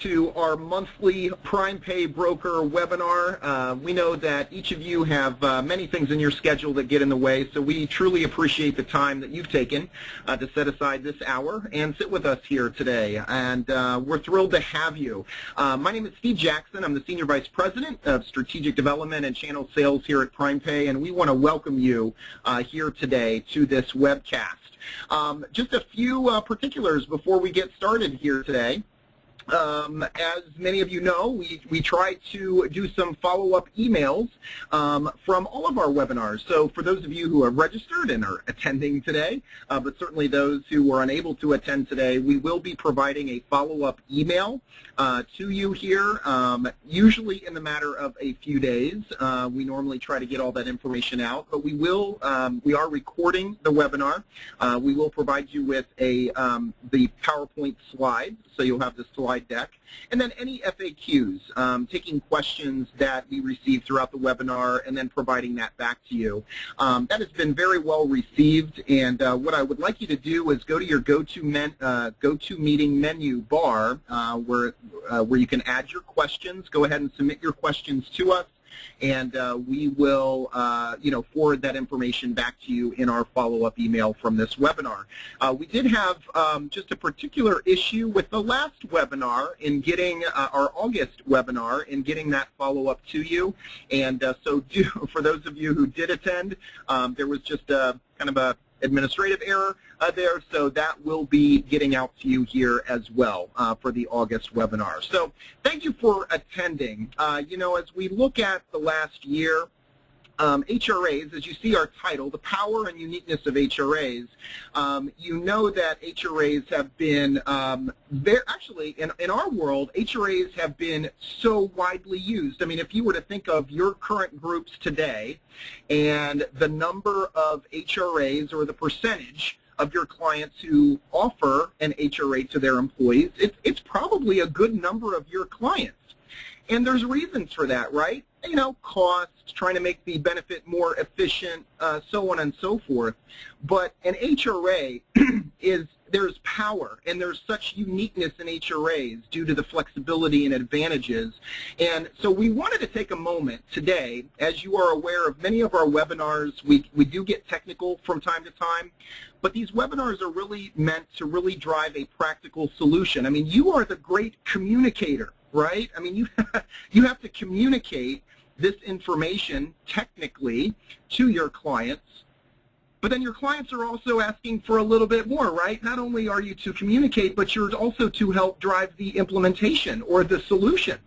To our monthly PrimePay broker webinar. We know that each of you have many things in your schedule that get in the way, so we truly appreciate the time that you've taken to set aside this hour and sit with us here today. And we're thrilled to have you. My name is Steve Jackson. I'm the Senior Vice President of Strategic Development and Channel Sales here at PrimePay, and we want to welcome you here today to this webcast. Just a few particulars before we get started here today. As many of you know, we try to do some follow-up emails from all of our webinars. So for those of you who have registered and are attending today, but certainly those who were unable to attend today, we will be providing a follow-up email to you here, usually in the matter of a few days. We normally try to get all that information out, but we are recording the webinar. We will provide you with the PowerPoint slides, so you'll have the slide deck, and then any FAQs, taking questions that we receive throughout the webinar and then providing that back to you. That has been very well received, and what I would like you to do is go to your GoToMeeting menu bar where you can add your questions. Go ahead and submit your questions to us, and we will forward that information back to you in our follow-up email from this webinar. We did have just a particular issue with the last webinar in getting our August webinar in getting that follow-up to you, and for those of you who did attend, there was just a kind of a administrative error there, so that will be getting out to you here as well for the August webinar. So thank you for attending. As we look at the last year, HRAs, as you see our title, the power and uniqueness of HRAs, you know that HRAs have been, actually in our world, HRAs have been so widely used. I mean, if you were to think of your current groups today and the number of HRAs or the percentage of your clients who offer an HRA to their employees, it's probably a good number of your clients. And there's reasons for that, right? Costs, trying to make the benefit more efficient, so on and so forth. But an HRA there's power, and there's such uniqueness in HRAs due to the flexibility and advantages. And so we wanted to take a moment today. As you are aware of many of our webinars, we do get technical from time to time, but these webinars are really meant to really drive a practical solution. I mean, you are the great communicator, right? I mean, you have to communicate this information technically to your clients, but then your clients are also asking for a little bit more, right? Not only are you to communicate, but you're also to help drive the implementation or the solution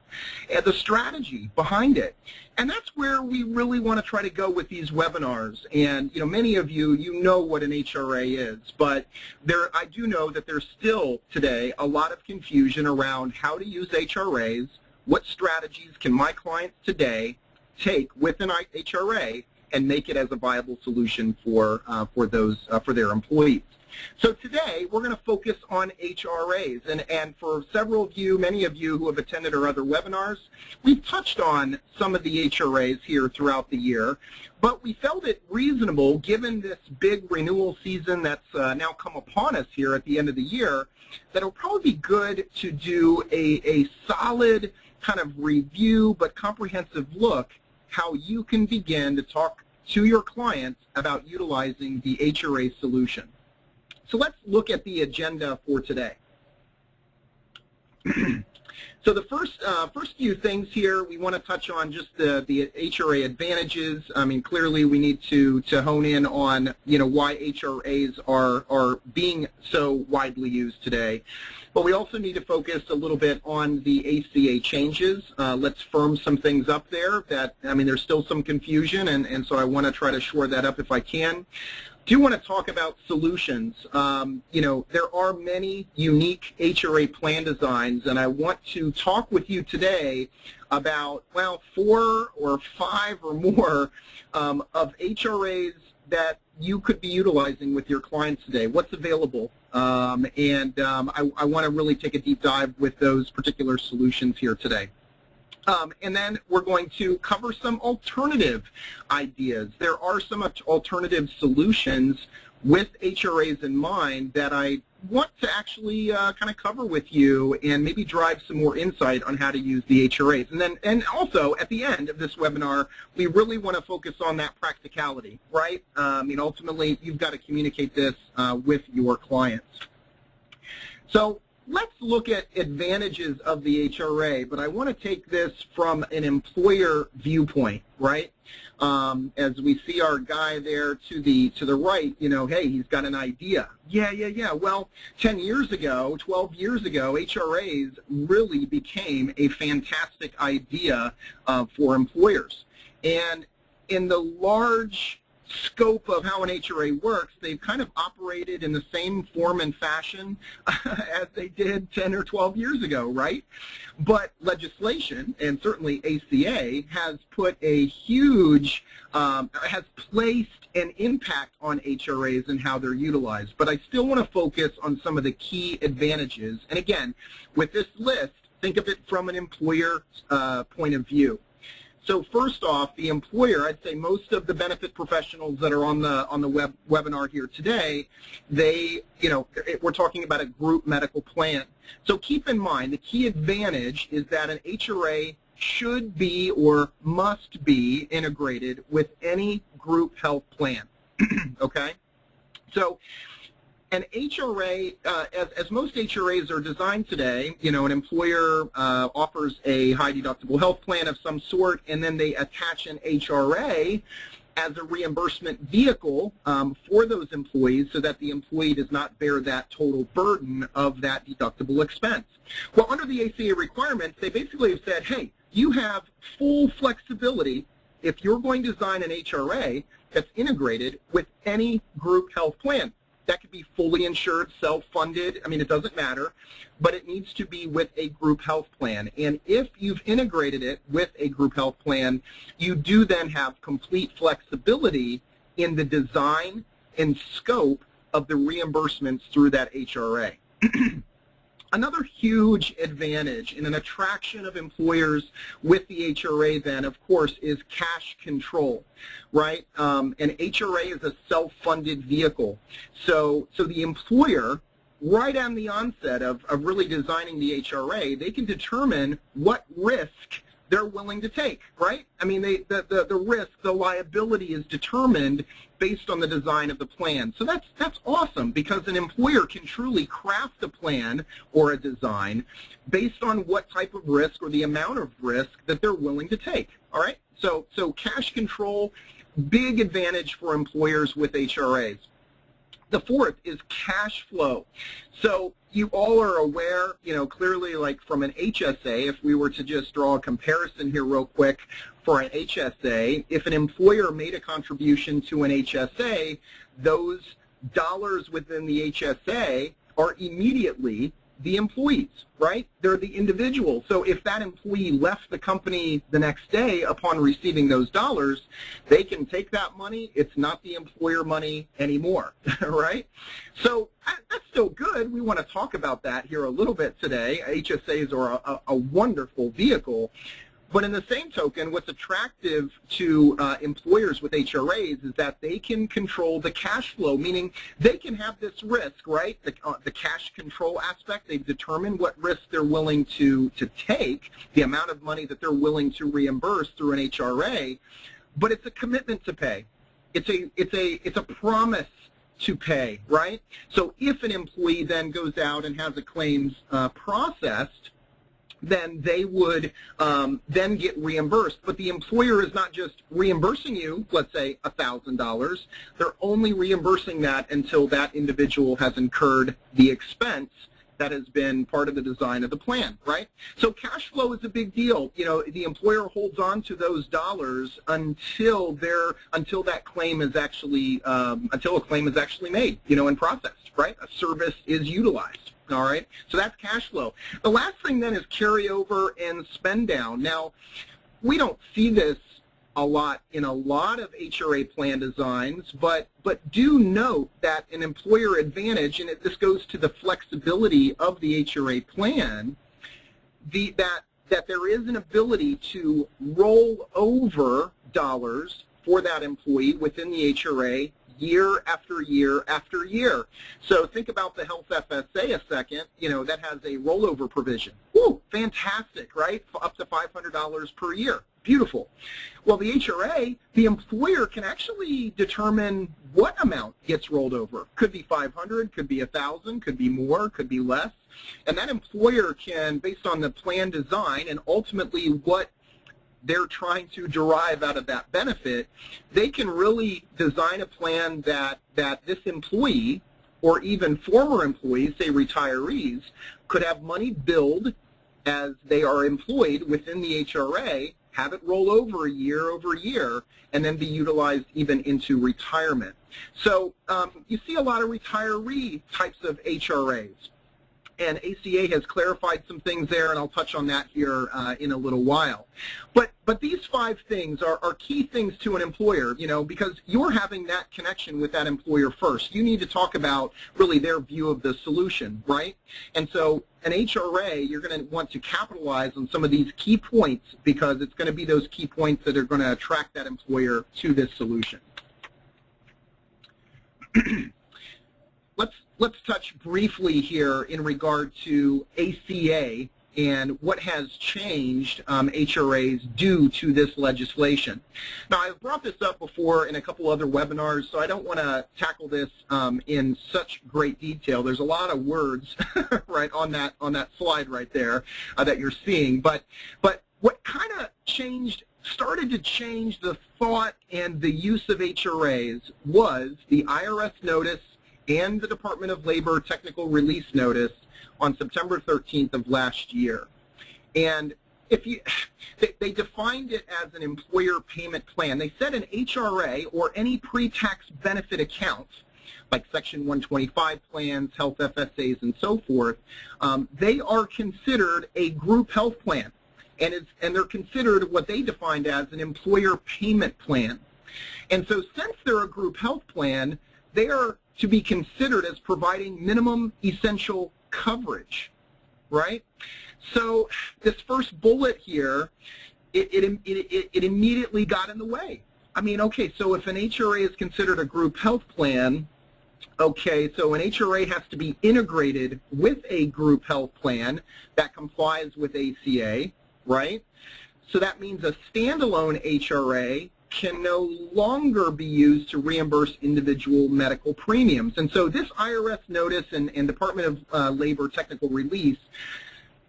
and the strategy behind it. And that's where we really want to try to go with these webinars. And many of you, know what an HRA is, but I do know that there's still today a lot of confusion around how to use HRAs. What strategies can my clients today take with an HRA and make it as a viable solution for their employees? So today we're going to focus on HRAs, and for several of you, many of you who have attended our other webinars, we've touched on some of the HRAs here throughout the year, but we felt it reasonable, given this big renewal season that's now come upon us here at the end of the year, that it'll probably be good to do a solid kind of review but comprehensive look how you can begin to talk to your clients about utilizing the HRA solution. So let's look at the agenda for today. So the first few things here, we want to touch on just the HRA advantages. I mean, clearly we need to hone in on why HRAs are being so widely used today. But we also need to focus a little bit on the ACA changes. Let's firm some things up there. There's still some confusion, and so I want to try to shore that up if I can. I do want to talk about solutions. There are many unique HRA plan designs, and I want to talk with you today about, 4 or 5 or more of HRAs that you could be utilizing with your clients today. What's available? I want to really take a deep dive with those particular solutions here today. And then we're going to cover some alternative ideas. There are some alternative solutions with HRAs in mind that I want to actually kind of cover with you and maybe drive some more insight on how to use the HRAs. And also at the end of this webinar, we really want to focus on that practicality, right? Ultimately, you've got to communicate this with your clients. So let's look at advantages of the HRA, but I want to take this from an employer viewpoint, right? As we see our guy there to the right, hey, he's got an idea. Yeah. Well, 10 years ago, 12 years ago, HRAs really became a fantastic idea for employers. And in the large scope of how an HRA works, they've kind of operated in the same form and fashion as they did 10 or 12 years ago, right? But legislation, and certainly ACA, has put a huge, has placed an impact on HRAs and how they're utilized. But I still want to focus on some of the key advantages. And again, with this list, think of it from an employer point of view. So first off, the employer, I'd say most of the benefit professionals that are on the webinar here today, we're talking about a group medical plan. So keep in mind, the key advantage is that an HRA should be or must be integrated with any group health plan, okay? So an HRA, as most HRAs are designed today, an employer offers a high deductible health plan of some sort, and then they attach an HRA as a reimbursement vehicle for those employees so that the employee does not bear that total burden of that deductible expense. Well, under the ACA requirements, they basically have said, hey, you have full flexibility if you're going to design an HRA that's integrated with any group health plan. That could be fully insured, self-funded. I mean, it doesn't matter, but it needs to be with a group health plan. And if you've integrated it with a group health plan, you do then have complete flexibility in the design and scope of the reimbursements through that HRA. Another huge advantage and an attraction of employers with the HRA then, of course, is cash control, right? An HRA is a self-funded vehicle. So the employer, right on the onset of really designing the HRA, they can determine what risk they're willing to take, right? I mean, the risk, the liability is determined based on the design of the plan. So that's awesome because an employer can truly craft a plan or a design based on what type of risk or the amount of risk that they're willing to take, all right? So cash control, big advantage for employers with HRAs. The fourth is cash flow. So you all are aware, clearly like from an HSA, if we were to just draw a comparison here real quick for an HSA, if an employer made a contribution to an HSA, those dollars within the HSA are immediately the employees, right? They're the individual. So if that employee left the company the next day upon receiving those dollars, they can take that money. It's not the employer money anymore, right? So that's still good. We want to talk about that here a little bit today. HSAs are a wonderful vehicle. But in the same token, what's attractive to employers with HRAs is that they can control the cash flow, meaning they can have this risk, right? The cash control aspect, they've determined what risk they're willing to take, the amount of money that they're willing to reimburse through an HRA, but it's a commitment to pay. It's a promise to pay, right? So if an employee then goes out and has a claims processed, then they would then get reimbursed. But the employer is not just reimbursing you, let's say $1,000. They're only reimbursing that until that individual has incurred the expense that has been part of the design of the plan, right? So cash flow is a big deal. The employer holds on to those dollars until that claim is actually until a claim is actually made, and processed, right? A service is utilized. All right, so that's cash flow. The last thing then is carryover and spend down. Now, we don't see this a lot in a lot of HRA plan designs, but do note that an employer advantage, and this goes to the flexibility of the HRA plan, that that there is an ability to roll over dollars for that employee within the HRA year after year after year. So think about the health FSA a second, that has a rollover provision. Woo, fantastic, right? Up to $500 per year. Beautiful. Well, the HRA, the employer can actually determine what amount gets rolled over. Could be 500, could be 1,000, could be more, could be less. And that employer can, based on the plan design and ultimately what they're trying to derive out of that benefit, they can really design a plan that this employee or even former employees, say retirees, could have money billed as they are employed within the HRA, have it roll over year over year, and then be utilized even into retirement. So you see a lot of retiree types of HRAs. And ACA has clarified some things there, and I'll touch on that here in a little while. But these 5 things are key things to an employer, because you're having that connection with that employer first. You need to talk about really their view of the solution, right? And so an HRA, you're going to want to capitalize on some of these key points because it's going to be those key points that are going to attract that employer to this solution. Let's touch briefly here in regard to ACA and what has changed HRAs due to this legislation. Now, I've brought this up before in a couple other webinars, so I don't want to tackle this in such great detail. There's a lot of words right on that slide right there that you're seeing. But what kind of started to change the thought and the use of HRAs was the IRS notice and the Department of Labor technical release notice on September 13th of last year. And they defined it as an employer payment plan. They said an HRA or any pre-tax benefit account, like Section 125 plans, health FSAs, and so forth, they are considered a group health plan. And they're considered what they defined as an employer payment plan. And so since they're a group health plan, they are to be considered as providing minimum essential coverage, right? So this first bullet here, it immediately got in the way. I mean, okay, so if an HRA is considered a group health plan, okay, so an HRA has to be integrated with a group health plan that complies with ACA, right? So that means a standalone HRA can no longer be used to reimburse individual medical premiums. And so this IRS notice and Department of Labor technical release,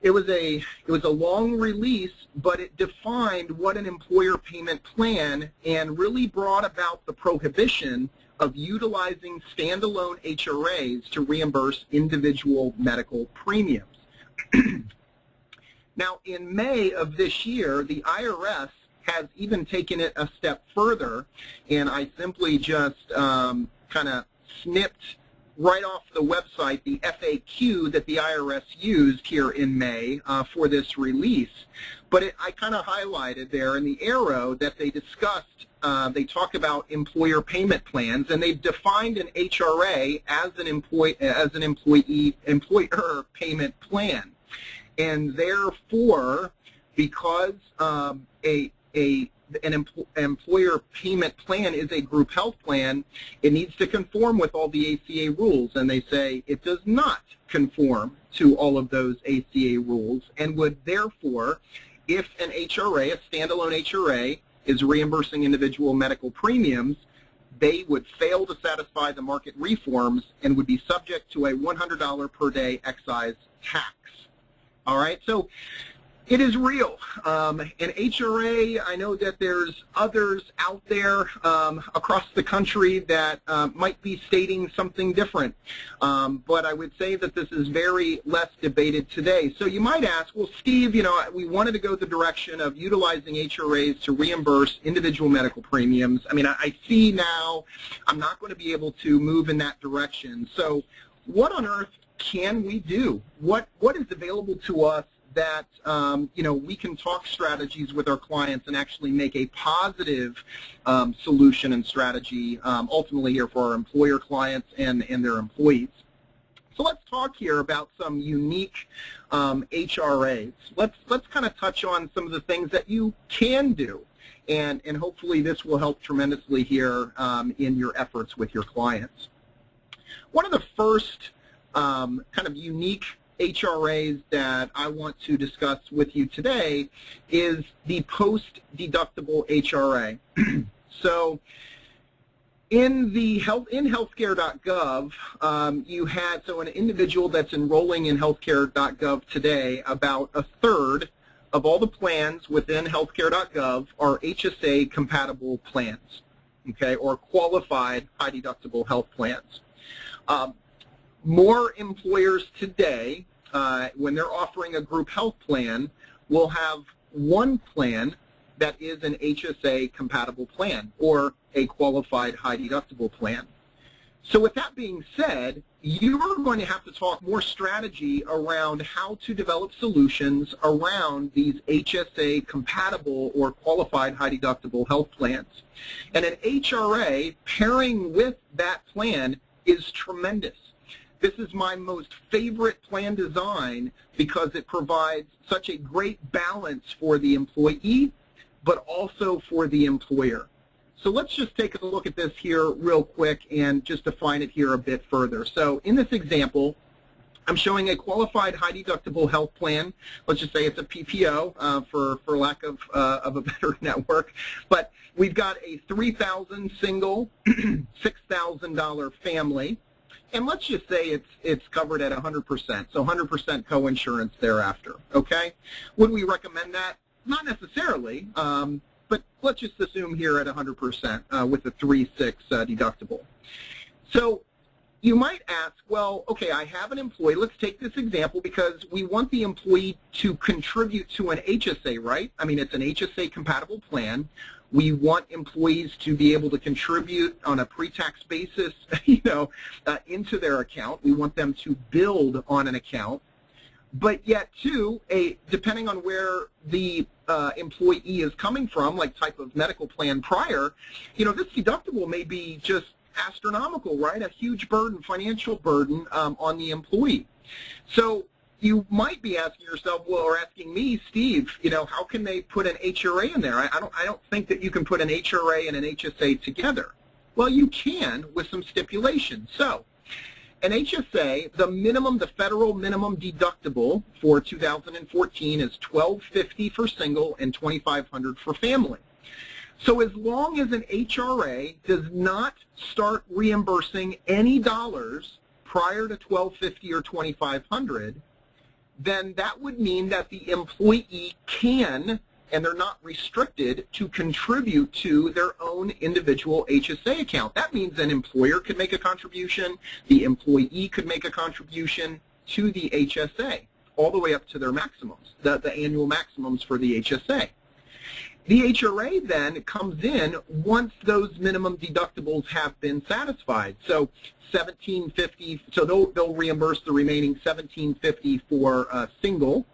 it was a long release, but it defined what an employer payment plan and really brought about the prohibition of utilizing standalone HRAs to reimburse individual medical premiums. Now, in May of this year, the IRS has even taken it a step further, and I simply just kind of snipped right off the website the FAQ that the IRS used here in May for this release. But I kind of highlighted there in the arrow that they discussed, they talk about employer payment plans, and they've defined an HRA as an employer payment plan. And therefore, because an employer payment plan is a group health plan, it needs to conform with all the ACA rules, and they say it does not conform to all of those ACA rules and would therefore, if an HRA, a standalone HRA, is reimbursing individual medical premiums, they would fail to satisfy the market reforms and would be subject to a $100 per day excise tax. All right, so it is real. An HRA, I know that there's others out there across the country that might be stating something different, but I would say that this is very less debated today. So you might ask, well, Steve, we wanted to go the direction of utilizing HRAs to reimburse individual medical premiums. I mean, I see now I'm not going to be able to move in that direction. So what on earth can we do? What is available to us that we can talk strategies with our clients and actually make a positive solution and strategy ultimately here for our employer clients and their employees? So let's talk here about some unique HRAs. Let's kind of touch on some of the things that you can do, and hopefully this will help tremendously here in your efforts with your clients. One of the first kind of unique HRAs that I want to discuss with you today is the post-deductible HRA. So in healthcare.gov, you had, so an individual that's enrolling in healthcare.gov today, about a third of all the plans within healthcare.gov are HSA compatible plans, okay, or qualified high deductible health plans. More employers today, when they're offering a group health plan, will have one plan that is an HSA compatible plan or a qualified high deductible plan. So with that being said, you're going to have to talk more strategy around how to develop solutions around these HSA compatible or qualified high deductible health plans. And an HRA pairing with that plan is tremendous. This is my most favorite plan design because it provides such a great balance for the employee, but also for the employer. So let's just take a look at this here real quick and just define it here a bit further. So in this example, I'm showing a qualified high deductible health plan. Let's just say it's a PPO for lack of a better network. But we've got a $3,000 single, $6,000 family. And let's just say it's covered at 100%, so 100% co-insurance thereafter, okay? Would we recommend that? Not necessarily, but let's just assume here at 100% with the 3.6 deductible. So you might ask, well, okay, I have an employee. Let's take this example because we want the employee to contribute to an HSA, right? I mean, it's an HSA compatible plan. We want employees to be able to contribute on a pre-tax basis, into their account. We want them to build on an account. But yet, too, depending on where the employee is coming from, like type of medical plan prior, this deductible may be just astronomical, right? A huge burden, financial burden on the employee. So you might be asking yourself, well, or asking me, Steve, how can they put an HRA in there? I don't think that you can put an HRA and an HSA together. Well, you can with some stipulations. So an HSA, the federal minimum deductible for 2014 is $1,250 for single and $2,500 for family. So as long as an HRA does not start reimbursing any dollars prior to $1,250 or $2,500, then that would mean that the employee can, and they're not restricted, to contribute to their own individual HSA account. That means an employer could make a contribution, the employee could make a contribution to the HSA, all the way up to their maximums, the annual maximums for the HSA. The HRA then comes in once those minimum deductibles have been satisfied. So $1,750, so they'll reimburse the remaining $1,750 for single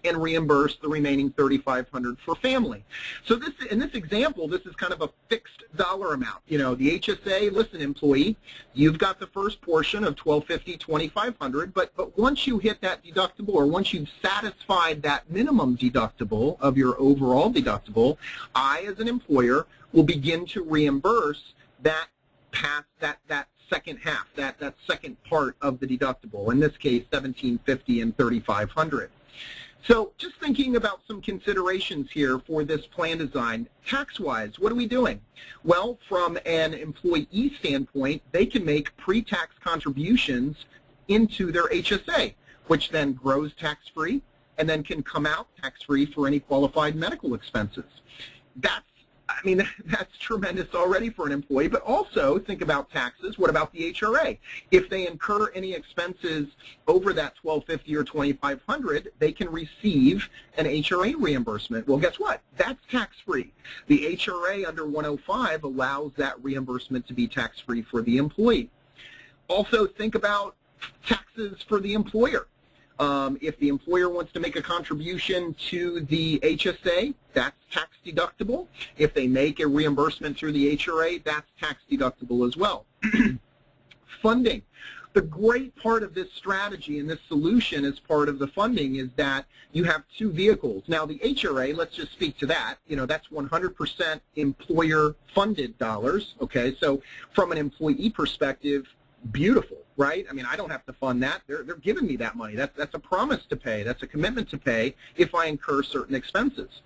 and reimburse the remaining $3,500 for family. So in this example, this is kind of a fixed dollar amount. The HSA, listen, employee, you've got the first portion of $1,250, $2,500, but once you hit that deductible, or once you've satisfied that minimum deductible of your overall deductible, I, as an employer, will begin to reimburse that second half, that second part of the deductible. In this case, $1,750 and $3,500. So just thinking about some considerations here for this plan design, tax-wise, what are we doing? Well, from an employee standpoint, they can make pre-tax contributions into their HSA, which then grows tax-free and then can come out tax-free for any qualified medical expenses. That's tremendous already for an employee, but also think about taxes. What about the HRA? If they incur any expenses over that $1,250 or $2,500, they can receive an HRA reimbursement. Well, guess what? That's tax-free. The HRA under 105 allows that reimbursement to be tax-free for the employee. Also think about taxes for the employer. If the employer wants to make a contribution to the HSA, that's tax deductible. If they make a reimbursement through the HRA, that's tax deductible as well. funding. The great part of this strategy and this solution as part of the funding is that you have two vehicles. Now the HRA, let's just speak to that. You know, that's 100% employer-funded dollars, okay? So from an employee perspective, beautiful, right? I mean, I don't have to fund that. They're giving me that money. That's a promise to pay. That's a commitment to pay if I incur certain expenses.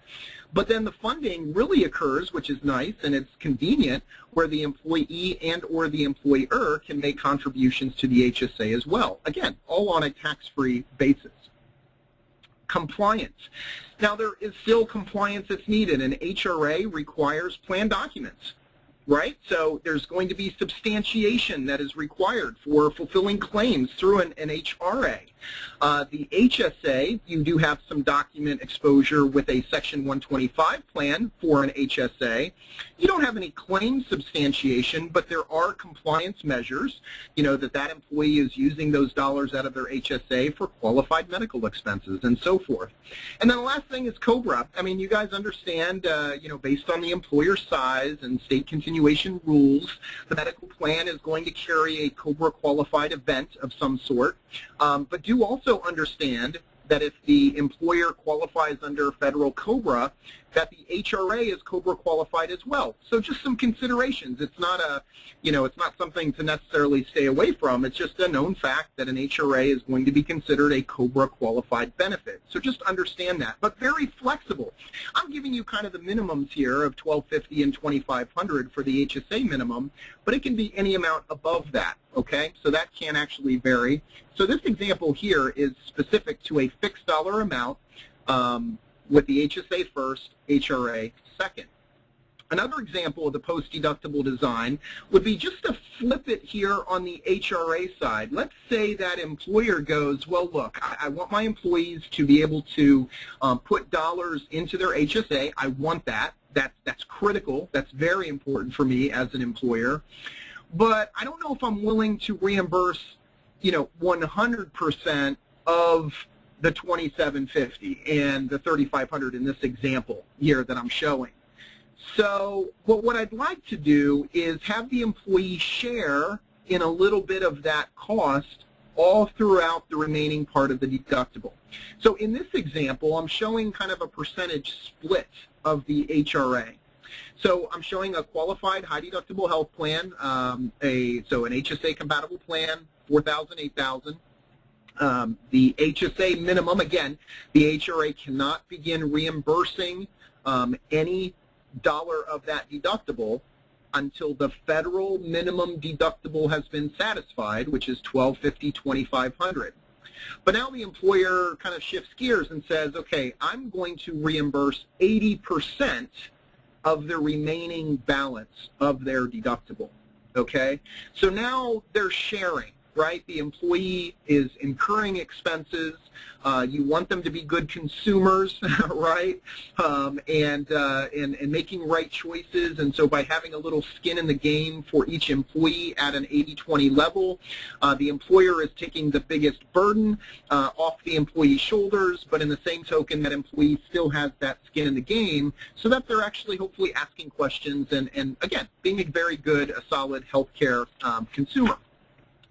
But then the funding really occurs, which is nice and it's convenient, where the employee and or the employer can make contributions to the HSA as well. Again, all on a tax-free basis. Compliance. Now, there is still compliance that's needed. An HRA requires plan documents, right? So there's going to be substantiation that is required for fulfilling claims through an HRA. The HSA, you do have some document exposure with a Section 125 plan for an HSA. You don't have any claim substantiation, but there are compliance measures, you know, that employee is using those dollars out of their HSA for qualified medical expenses and so forth. And then the last thing is COBRA. I mean, you guys understand, you know, based on the employer size and state continuation rules, the medical plan is going to carry a COBRA qualified event of some sort. But do also understand that if the employer qualifies under federal COBRA, that the HRA is COBRA qualified as well. So just some considerations. It's not a, you know, it's not something to necessarily stay away from. It's just a known fact that an HRA is going to be considered a COBRA qualified benefit. So just understand that. But very flexible. I'm giving you kind of the minimums here of $1,250 and $2,500 for the HSA minimum, but it can be any amount above that. Okay, so that can actually vary. So this example here is specific to a fixed dollar amount with the HSA first, HRA second. Another example of the post-deductible design would be just to flip it here on the HRA side. Let's say that employer goes, well, look, I want my employees to be able to put dollars into their HSA. I want that. That's critical. That's very important for me as an employer. But I don't know if I'm willing to reimburse, you know, 100% of the $2,750 and the $3,500 in this example here that I'm showing. So what I'd like to do is have the employee share in a little bit of that cost all throughout the remaining part of the deductible. So in this example, I'm showing kind of a percentage split of the HRA. So I'm showing a qualified high deductible health plan, so an HSA compatible plan, $4,000, $8,000. The HSA minimum, again, the HRA cannot begin reimbursing any dollar of that deductible until the federal minimum deductible has been satisfied, which is $1,250, $2,500. But now the employer kind of shifts gears and says, okay, I'm going to reimburse 80% of the remaining balance of their deductible, okay? So now they're sharing, right? The employee is incurring expenses. You want them to be good consumers, right? And making right choices. And so by having a little skin in the game for each employee at an 80-20 level, the employer is taking the biggest burden off the employee's shoulders, but in the same token, that employee still has that skin in the game so that they're actually hopefully asking questions and again, being a very good, a solid healthcare consumer.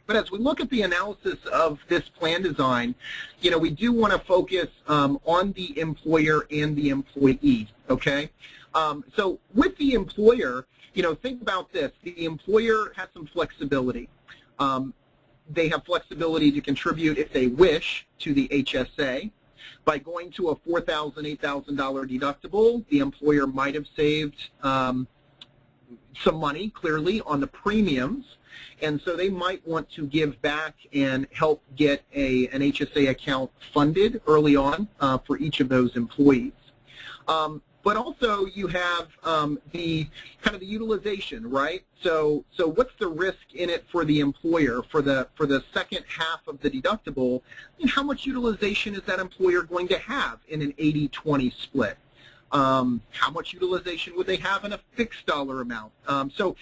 But as we look at the analysis of this plan design, you know, we do want to focus on the employer and the employee, okay? So with the employer, you know, think about this. The employer has some flexibility. They have flexibility to contribute, if they wish, to the HSA. By going to a $4,000, $8,000 deductible, the employer might have saved some money, clearly, on the premiums. And so they might want to give back and help get an HSA account funded early on for each of those employees. But also you have the kind of the utilization, right? So what's the risk in it for the employer for the second half of the deductible? And how much utilization is that employer going to have in an 80-20 split? How much utilization would they have in a fixed dollar amount? So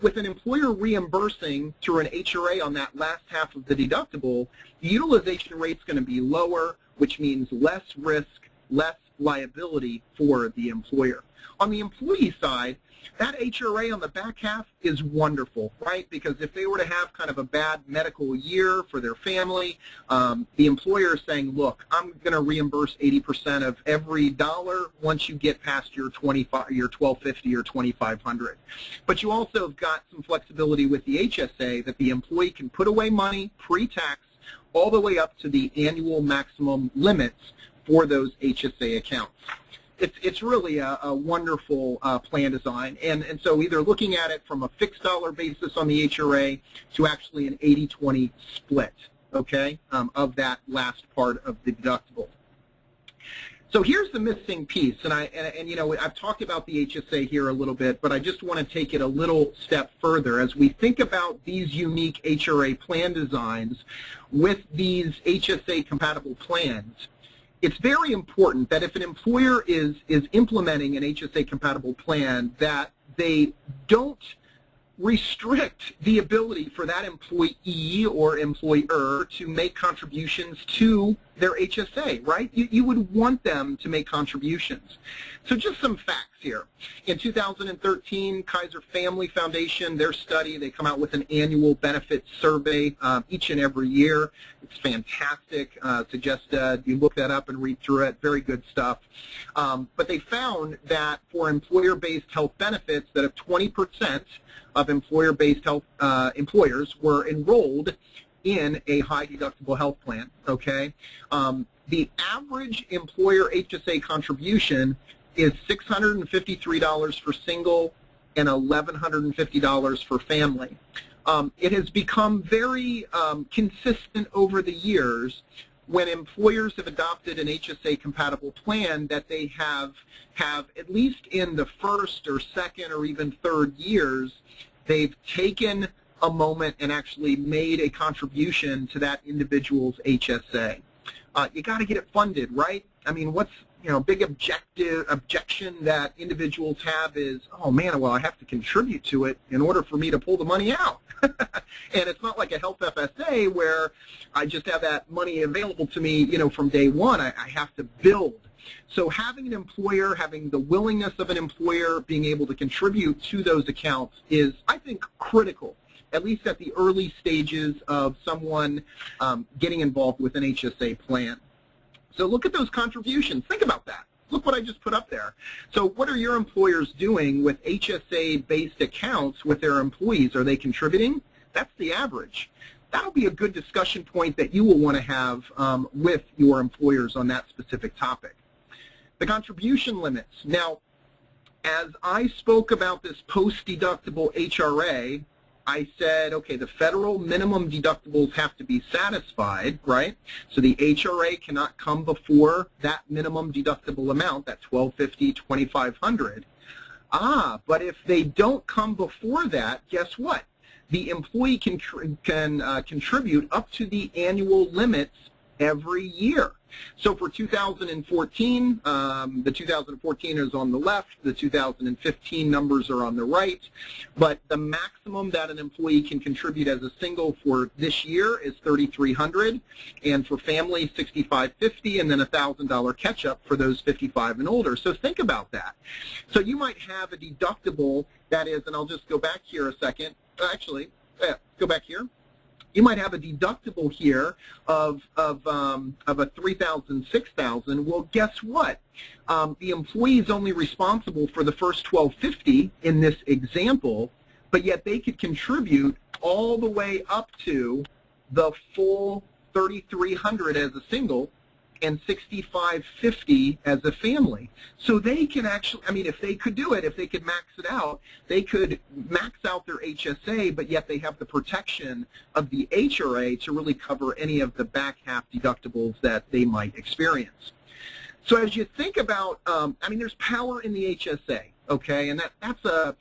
with an employer reimbursing through an HRA on that last half of the deductible, the utilization rate's going to be lower, which means less risk, less liability for the employer. On the employee side, that HRA on the back half is wonderful, right? Because if they were to have kind of a bad medical year for their family, the employer is saying, look, I'm going to reimburse 80% of every dollar once you get past your $1,250 or $2,500. But you also have got some flexibility with the HSA that the employee can put away money pre-tax all the way up to the annual maximum limits for those HSA accounts. It's really a wonderful plan design, and so either looking at it from a fixed dollar basis on the HRA to actually an 80-20 split, okay, of that last part of the deductible. So here's the missing piece, and you know, I've talked about the HSA here a little bit, but I just want to take it a little step further. As we think about these unique HRA plan designs with these HSA compatible plans, it's very important that if an employer is implementing an HSA compatible plan, that they don't restrict the ability for that employee or employer to make contributions to their HSA, right? You would want them to make contributions. So just some facts here. In 2013, Kaiser Family Foundation, their study, they come out with an annual benefit survey each and every year. It's fantastic. Suggest you look that up and read through it. Very good stuff. But they found that for employer-based health benefits, that if 20% of employer-based health employers were enrolled in a high-deductible health plan, okay? The average employer HSA contribution is $653 for single and $1,150 for family. It has become very consistent over the years when employers have adopted an HSA-compatible plan that they have at least in the first or second or even third years, they've taken a moment and actually made a contribution to that individual's HSA. You got to get it funded, right? I mean, what's big objection that individuals have is, oh man, well, I have to contribute to it in order for me to pull the money out. And it's not like a health FSA where I just have that money available to me, from day one. I have to build. So having an employer, having the willingness of an employer being able to contribute to those accounts is, I think, critical, at least at the early stages of someone getting involved with an HSA plan. So look at those contributions. Think about that. Look what I just put up there. So what are your employers doing with HSA-based accounts with their employees? Are they contributing? That's the average. That'll be a good discussion point that you will want to have with your employers on that specific topic. The contribution limits. Now, as I spoke about this post-deductible HRA, I said, okay, the federal minimum deductibles have to be satisfied, right? So the HRA cannot come before that minimum deductible amount, that $1,250, $2,500. But if they don't come before that, guess what? The employee can contribute up to the annual limits every year. So for 2014, the 2014 is on the left, the 2015 numbers are on the right, but the maximum that an employee can contribute as a single for this year is $3,300, and for family, $6,550, and then a $1,000 catch-up for those 55 and older. So think about that. So you might have a deductible that is, and I'll just go back here a second, actually, go back here. You might have a deductible here of a $3,000, $6,000. Well, guess what? The employee is only responsible for the first $1,250 in this example, but yet they could contribute all the way up to the full $3,300 as a single and $6,550 as a family. So they can actually, I mean, if they could do it, if they could max it out, they could max out their HSA, but yet they have the protection of the HRA to really cover any of the back half deductibles that they might experience. So as you think about, I mean, there's power in the HSA, okay, and that's a,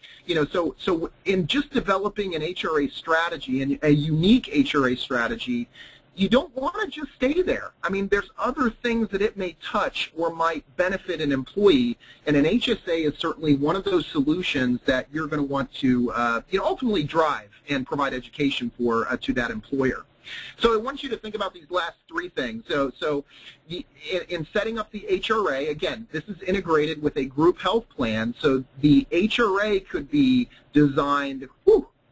so in just developing an HRA strategy and a unique HRA strategy, you don't want to just stay there. I mean, there's other things that it may touch or might benefit an employee, and an HSA is certainly one of those solutions that you're going to want to ultimately drive and provide education for to that employer. So I want you to think about these last three things. So in setting up the HRA, again, this is integrated with a group health plan, so the HRA could be designed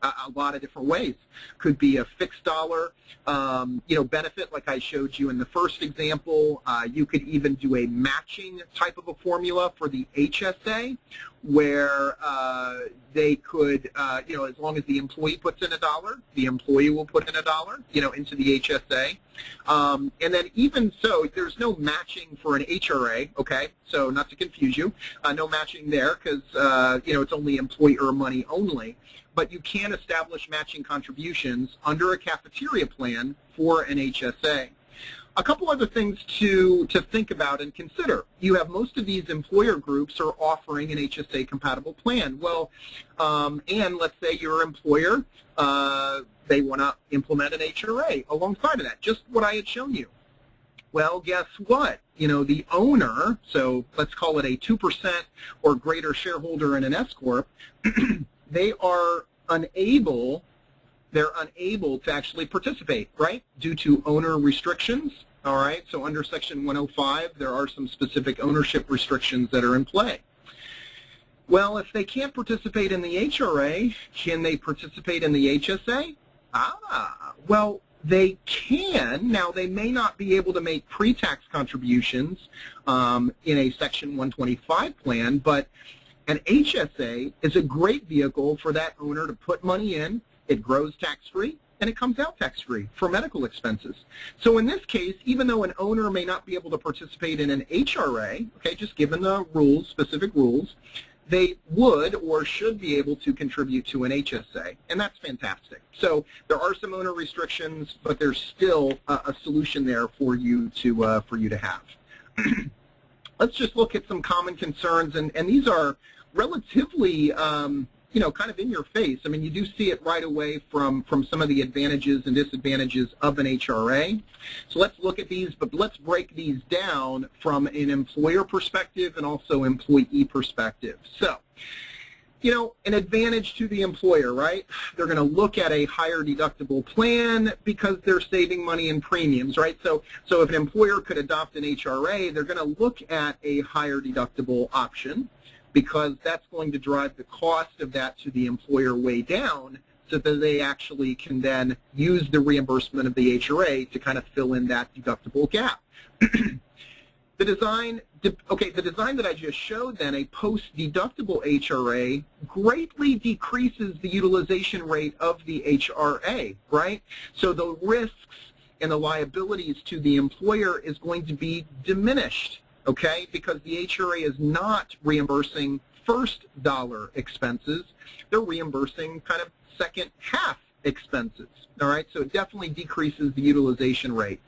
a lot of different ways. Could be a fixed dollar, benefit like I showed you in the first example. You could even do a matching type of a formula for the HSA where they could, as long as the employee puts in $1, the employee will put in $1, into the HSA. And then even so, there's no matching for an HRA, okay? So not to confuse you, no matching there because, it's only employer money only. But you can establish matching contributions under a cafeteria plan for an HSA. A couple other things to think about and consider. You have most of these employer groups are offering an HSA compatible plan. Well, and let's say your employer, they want to implement an HRA alongside of that, just what I had shown you. Well, guess what? The owner, so let's call it a 2% or greater shareholder in an S-Corp, they're unable to actually participate, right, due to owner restrictions, all right? So under Section 105, there are some specific ownership restrictions that are in play. Well, if they can't participate in the HRA, can they participate in the HSA? Well, they can. Now, they may not be able to make pre-tax contributions in a Section 125 plan, but an HSA is a great vehicle for that owner to put money in. It grows tax-free, and it comes out tax-free for medical expenses. So in this case, even though an owner may not be able to participate in an HRA, okay, just given the rules, specific rules, they would or should be able to contribute to an HSA, and that's fantastic. So there are some owner restrictions, but there's still a solution there for you to have. Let's just look at some common concerns, and these are relatively, kind of in your face. I mean, you do see it right away from some of the advantages and disadvantages of an HRA. So let's look at these, but let's break these down from an employer perspective and also employee perspective. So, an advantage to the employer, right? They're going to look at a higher deductible plan because they're saving money in premiums, right? So if an employer could adopt an HRA, they're going to look at a higher deductible option, because that's going to drive the cost of that to the employer way down so that they actually can then use the reimbursement of the HRA to kind of fill in that deductible gap. The design that I just showed then, a post-deductible HRA, greatly decreases the utilization rate of the HRA, right? So the risks and the liabilities to the employer is going to be diminished, okay, because the HRA is not reimbursing first dollar expenses. They're reimbursing kind of second half expenses, all right? So it definitely decreases the utilization rate.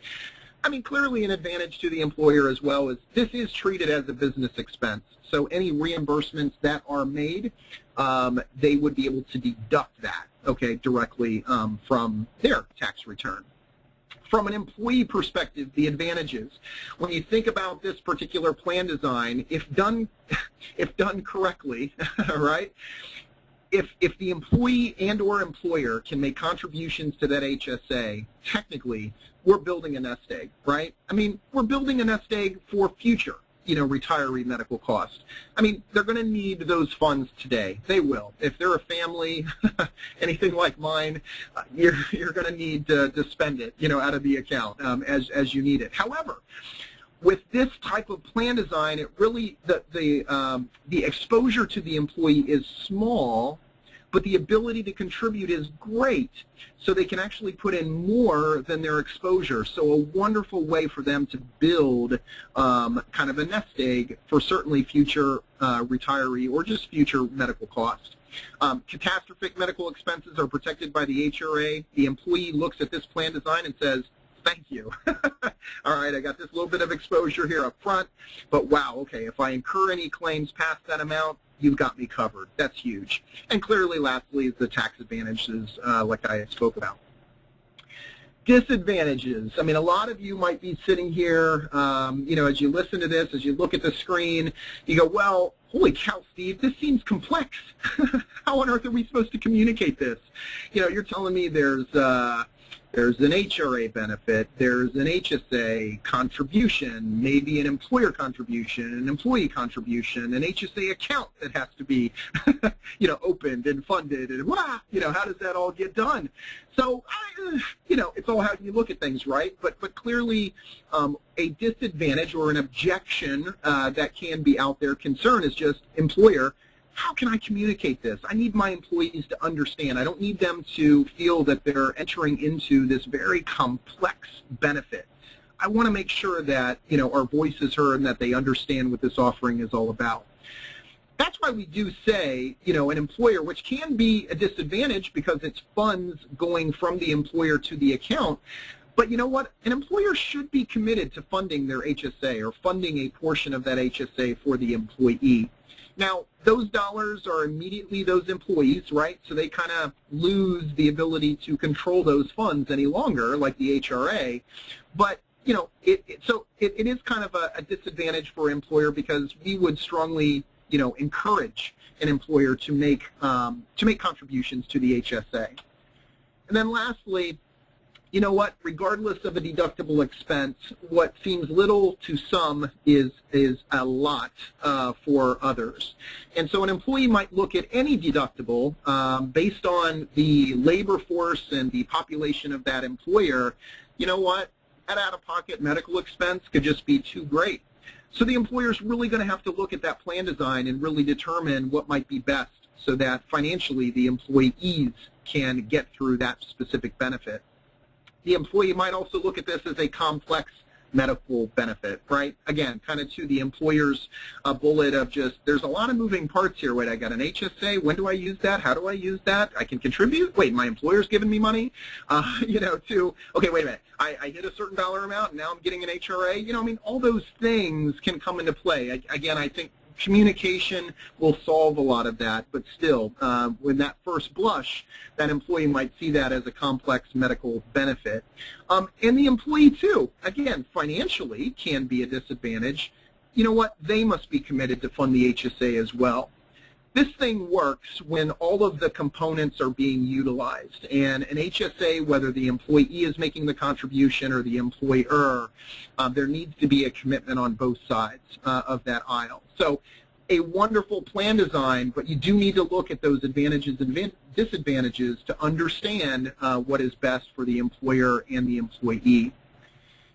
I mean, clearly an advantage to the employer as well is this is treated as a business expense. So any reimbursements that are made, they would be able to deduct that, okay, directly from their tax return. From an employee perspective, the advantages. When you think about this particular plan design, if done correctly, right? If the employee and or employer can make contributions to that HSA, technically, we're building a nest egg, right? I mean, we're building a nest egg for future, retiree medical costs. I mean, they're going to need those funds today. They will. If they're a family, anything like mine, you're going to need to spend it, out of the account as you need it. However, with this type of plan design, it really the exposure to the employee is small, but the ability to contribute is great, so they can actually put in more than their exposure. So a wonderful way for them to build kind of a nest egg for certainly future retiree or just future medical costs. Catastrophic medical expenses are protected by the HRA. The employee looks at this plan design and says, thank you. All right, I got this little bit of exposure here up front, but wow, okay, if I incur any claims past that amount, you've got me covered. That's huge. And clearly, lastly, is the tax advantages like I spoke about. Disadvantages. I mean, a lot of you might be sitting here, as you listen to this, as you look at the screen, you go, well, holy cow, Steve, this seems complex. How on earth are we supposed to communicate this? You're telling me there's an HRA benefit, there's an HSA contribution, maybe an employer contribution, an employee contribution, an HSA account that has to be, opened and funded, and how does that all get done? So, it's all how you look at things, right? But clearly, a disadvantage or an objection that can be out there, concern is just employer. How can I communicate this? I need my employees to understand. I don't need them to feel that they're entering into this very complex benefit. I want to make sure that, our voice is heard and that they understand what this offering is all about. That's why we do say, an employer, which can be a disadvantage because it's funds going from the employer to the account, but you know what? An employer should be committed to funding their HSA or funding a portion of that HSA for the employee. Now, those dollars are immediately those employees, right? So they kind of lose the ability to control those funds any longer, like the HRA. But, it is kind of a disadvantage for an employer because we would strongly, encourage an employer to make contributions to the HSA. And then lastly, you know what? Regardless of a deductible expense, what seems little to some is a lot for others. And so an employee might look at any deductible based on the labor force and the population of that employer. You know what? That out-of-pocket medical expense could just be too great. So the employer's really going to have to look at that plan design and really determine what might be best so that financially the employees can get through that specific benefit. The employee might also look at this as a complex medical benefit, right? Again, kind of to the employer's bullet of just, there's a lot of moving parts here. Wait, I got an HSA. When do I use that? How do I use that? I can contribute. Wait, my employer's giving me money? Okay, wait a minute. I hit a certain dollar amount, and now I'm getting an HRA. All those things can come into play. Again, I think communication will solve a lot of that, but still, when that first blush, that employee might see that as a complex medical benefit. And the employee, too, again, financially can be a disadvantage. You know what? They must be committed to fund the HSA as well. This thing works when all of the components are being utilized, and an HSA, whether the employee is making the contribution or the employer, there needs to be a commitment on both sides of that aisle. So a wonderful plan design, but you do need to look at those advantages and disadvantages to understand what is best for the employer and the employee.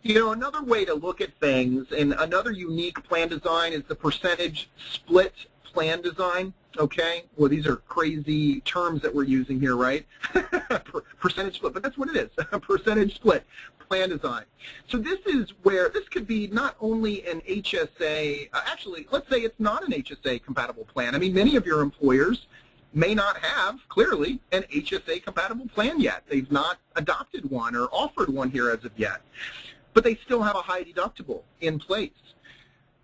Another way to look at things, and another unique plan design, is the percentage split plan design. Okay, well, these are crazy terms that we're using here, right? Percentage split, but that's what it is, a percentage split plan design. So this is where this could be not only an HSA, actually, let's say it's not an HSA compatible plan. I mean, many of your employers may not have, clearly, an HSA compatible plan yet. They've not adopted one or offered one here as of yet, but they still have a high deductible in place.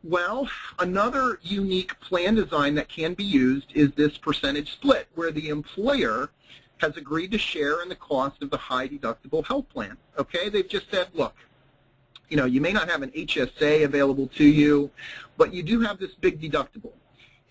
Well, another unique plan design that can be used is this percentage split, where the employer has agreed to share in the cost of the high deductible health plan. Okay, they've just said, look, you may not have an HSA available to you, but you do have this big deductible,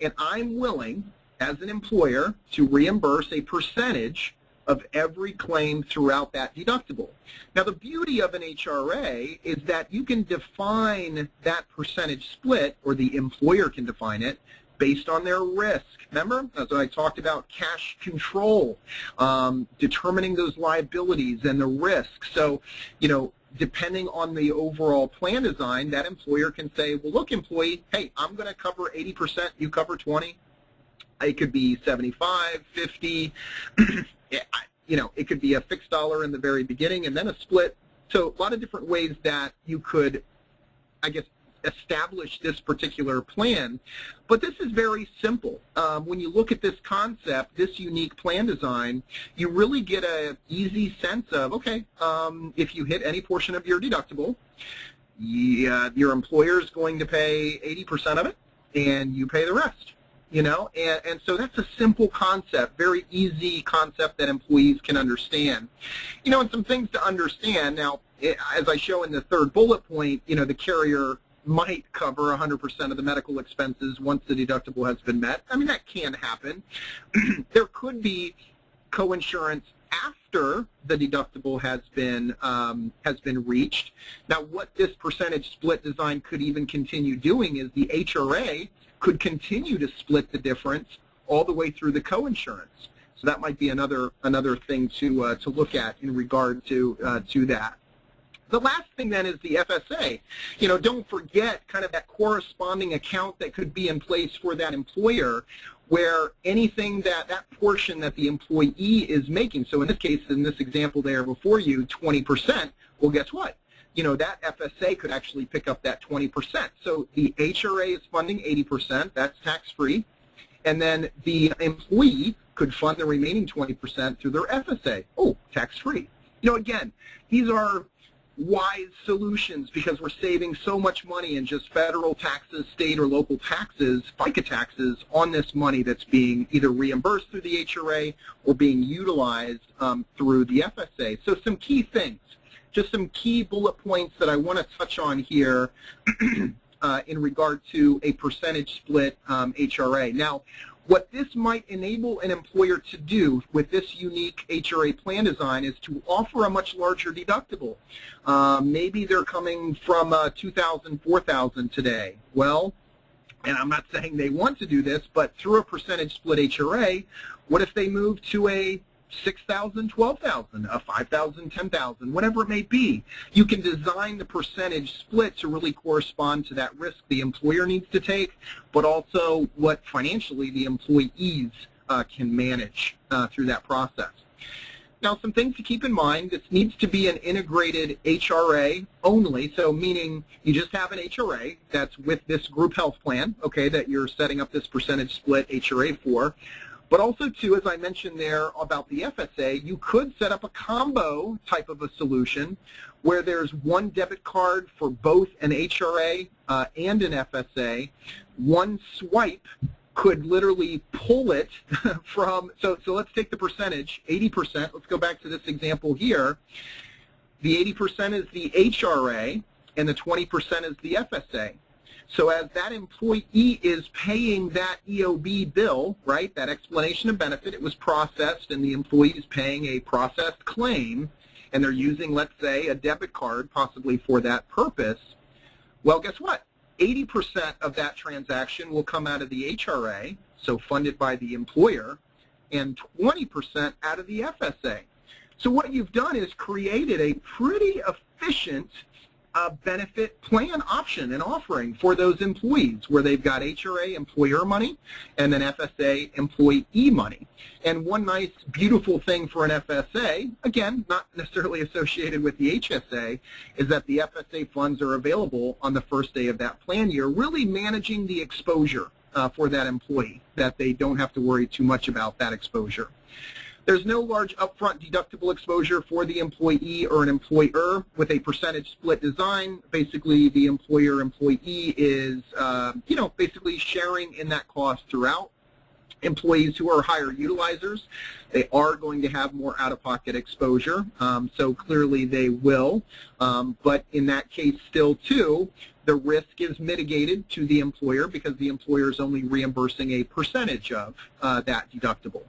and I'm willing, as an employer, to reimburse a percentage of every claim throughout that deductible. Now, the beauty of an HRA is that you can define that percentage split, or the employer can define it, based on their risk. Remember, as I talked about cash control, determining those liabilities and the risk. So, depending on the overall plan design, that employer can say, well, look, employee, hey, I'm going to cover 80%, you cover 20. It could be 75, 50. It could be a fixed dollar in the very beginning and then a split. So a lot of different ways that you could, I guess, establish this particular plan. But this is very simple. When you look at this concept, this unique plan design, you really get an easy sense of, okay, if you hit any portion of your deductible, your employer is going to pay 80% of it, and you pay the rest. you know, and so that's a simple concept, very easy concept that employees can understand. You know, and some things to understand. Now, as I show in the third bullet point, you know, the carrier might cover 100% of the medical expenses once the deductible has been met. I mean, that can happen. There could be coinsurance after the deductible has been reached. Now, what this percentage split design could even continue doing is the HRA could continue to split the difference all the way through the coinsurance. So that might be another thing to look at in regard to that. The last thing then is the FSA. You know, don't forget kind of that corresponding account that could be in place for that employer, where anything that portion that the employee is making, so in this case, in this example there before you, 20%, well, guess what? You know, that FSA could actually pick up that 20%. So the HRA is funding 80%, that's tax-free, and then the employee could fund the remaining 20% through their FSA. Oh, tax-free. You know, again, these are wise solutions because we're saving so much money in just federal taxes, state or local taxes, FICA taxes, on this money that's being either reimbursed through the HRA or being utilized through the FSA. So some key things, just some key bullet points that I want to touch on here in regard to a percentage split HRA. Now, what this might enable an employer to do with this unique HRA plan design is to offer a much larger deductible. Maybe they're coming from $2,000, $4,000 today. Well, and I'm not saying they want to do this, but through a percentage split HRA, what if they move to a $6,000, $12,000, a $5,000, $10,000, whatever it may be? You can design the percentage split to really correspond to that risk the employer needs to take, but also what financially the employees can manage through that process. Now, some things to keep in mind: this needs to be an integrated HRA only, so meaning you just have an HRA that's with this group health plan, okay, that you're setting up this percentage split HRA for. But also, too, as I mentioned there about the FSA, you could set up a combo type of a solution where there's one debit card for both an HRA and an FSA. One swipe could literally pull it from, so let's take the percentage, 80%. Let's go back to this example here. The 80% is the HRA and the 20% is the FSA. So as that employee is paying that EOB bill, right, that explanation of benefit, it was processed and the employee is paying a processed claim, and they're using, let's say, a debit card possibly for that purpose, well, guess what? 80% of that transaction will come out of the HRA, so funded by the employer, and 20% out of the FSA. So what you've done is created a pretty efficient benefit plan option and offering for those employees, where they've got HRA employer money and then FSA employee money. And one nice beautiful thing for an FSA, again, not necessarily associated with the HSA, is that the FSA funds are available on the first day of that plan year, really managing the exposure for that employee, that they don't have to worry too much about that exposure. There's no large upfront deductible exposure for the employee or an employer with a percentage split design. Basically, the employer-employee is, you know, basically sharing in that cost throughout. Employees who are higher utilizers, they are going to have more out-of-pocket exposure, so clearly they will. But in that case still, too, the risk is mitigated to the employer because the employer is only reimbursing a percentage of that deductible.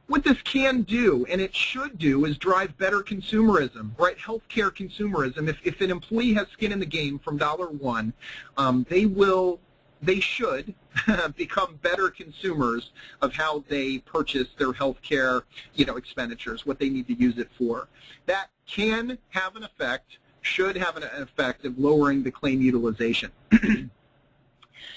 What this can do, and it should do, is drive better consumerism, right? Healthcare consumerism. If an employee has skin in the game from $1, they should become better consumers of how they purchase their healthcare, you know, expenditures, what they need to use it for. That can have an effect, should have an effect of lowering the claim utilization.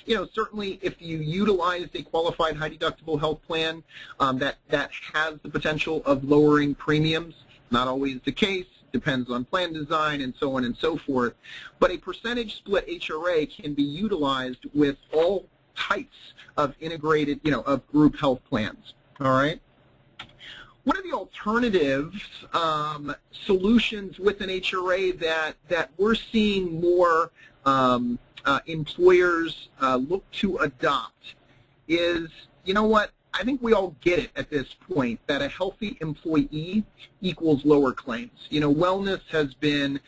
You know, certainly if you utilize a qualified high deductible health plan, that has the potential of lowering premiums. Not always the case, depends on plan design and so on and so forth. But a percentage split HRA can be utilized with all types of integrated, you know, of group health plans. All right. What are the alternatives solutions with an HRA that we're seeing more employers look to adopt is, you know what, I think we all get it at this point that a healthy employee equals lower claims. You know, wellness has been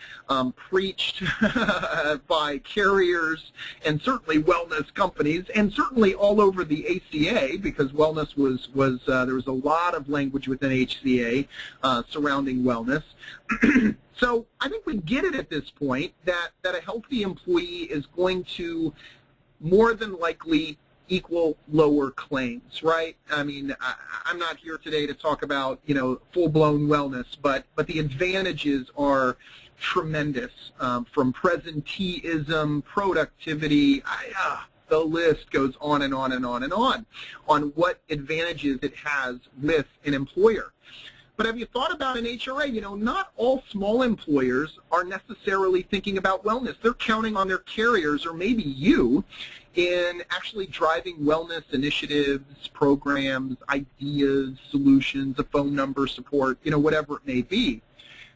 preached by carriers and certainly wellness companies, and certainly all over the ACA, because wellness there was a lot of language within HCA surrounding wellness. So I think we get it at this point that a healthy employee is going to more than likely equal lower claims, right? I mean, I'm not here today to talk about, you know, full-blown wellness, but the advantages are tremendous, from presenteeism, productivity, the list goes on and on and on and on what advantages it has with an employer. But have you thought about an HRA? You know, not all small employers are necessarily thinking about wellness. They're counting on their carriers, or maybe you, in actually driving wellness initiatives, programs, ideas, solutions, a phone number, support, you know, whatever it may be.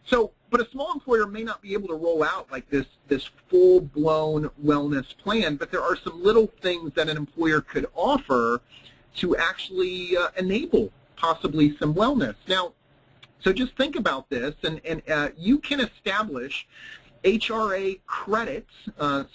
So, but a small employer may not be able to roll out like this full-blown wellness plan, but there are some little things that an employer could offer to actually enable possibly some wellness. Now, so just think about this, and you can establish HRA credits.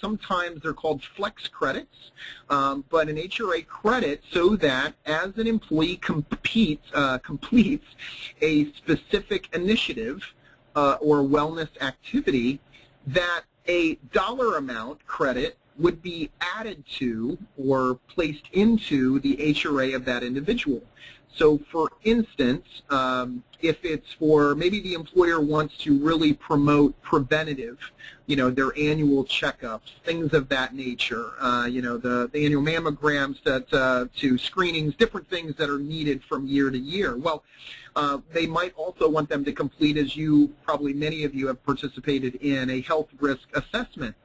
Sometimes they're called flex credits, but an HRA credit so that as an employee completes a specific initiative or wellness activity, that a dollar amount credit would be added to or placed into the HRA of that individual. So for instance, if it's for maybe the employer wants to really promote preventative, you know, their annual checkups, things of that nature, you know, the annual mammograms to screenings, different things that are needed from year to year. Well, they might also want them to complete, as you probably many of you have participated in, a health risk assessment.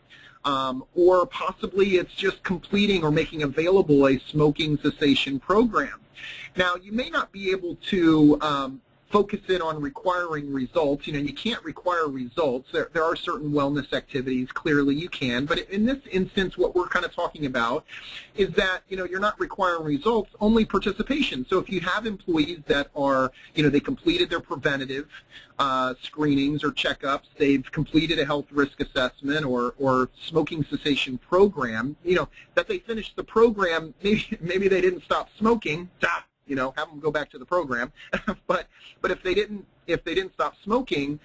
Or possibly it's just completing or making available a smoking cessation program. Now, you may not be able to focus in on requiring results. You know, you can't require results. There are certain wellness activities, clearly you can, but in this instance, what we're kind of talking about is that, you know, you're not requiring results, only participation. So if you have employees that are, you know, they completed their preventative screenings or checkups, they've completed a health risk assessment or smoking cessation program, you know, that they finished the program, maybe they didn't stop smoking, you know, have them go back to the program. but if they didn't stop smoking,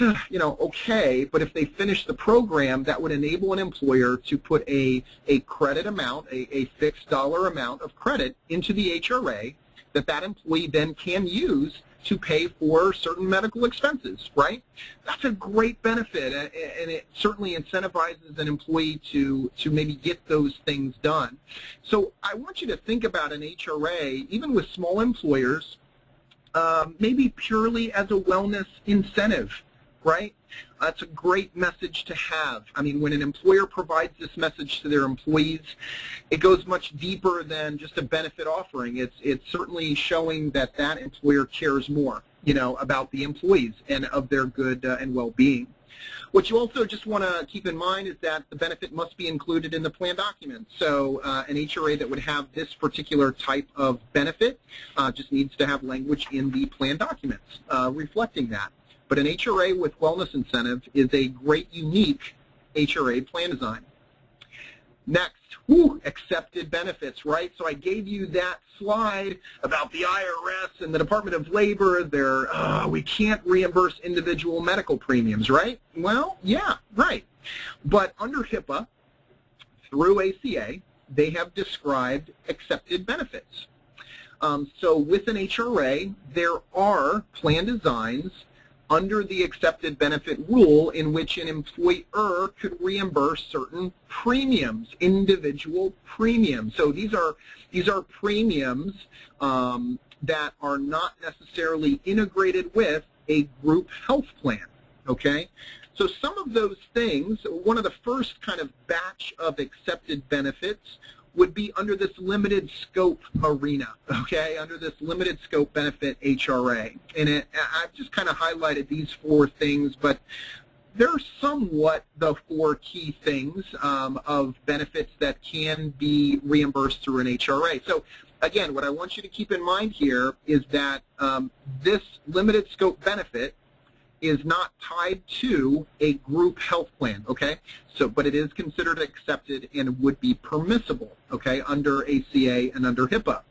you know, okay. But if they finish the program, that would enable an employer to put a credit amount, a fixed dollar amount of credit into the HRA that employee then can use to pay for certain medical expenses, right? That's a great benefit, and it certainly incentivizes an employee to maybe get those things done. So I want you to think about an HRA, even with small employers, maybe purely as a wellness incentive, right? That's a great message to have. I mean, when an employer provides this message to their employees, it goes much deeper than just a benefit offering. It's certainly showing that that employer cares more, you know, about the employees and of their good and well-being. What you also just want to keep in mind is that the benefit must be included in the plan document. So an HRA that would have this particular type of benefit just needs to have language in the plan documents reflecting that. But an HRA with wellness incentive is a great, unique HRA plan design. Next, accepted benefits, right? So I gave you that slide about the IRS and the Department of Labor. We can't reimburse individual medical premiums, right? Well, yeah, right. But under HIPAA, through ACA, they have described accepted benefits. So with an HRA, there are plan designs under the accepted benefit rule in which an employer could reimburse certain premiums, individual premiums. So these are premiums that are not necessarily integrated with a group health plan, okay? So some of those things, one of the first kind of batch of accepted benefits would be under this limited scope arena, okay, under this limited scope benefit HRA. And I've just kind of highlighted these four things, but they're somewhat the 4 key things of benefits that can be reimbursed through an HRA. So again, what I want you to keep in mind here is that this limited scope benefit is not tied to a group health plan, okay? So, but it is considered accepted and would be permissible, okay, under ACA and under HIPAA.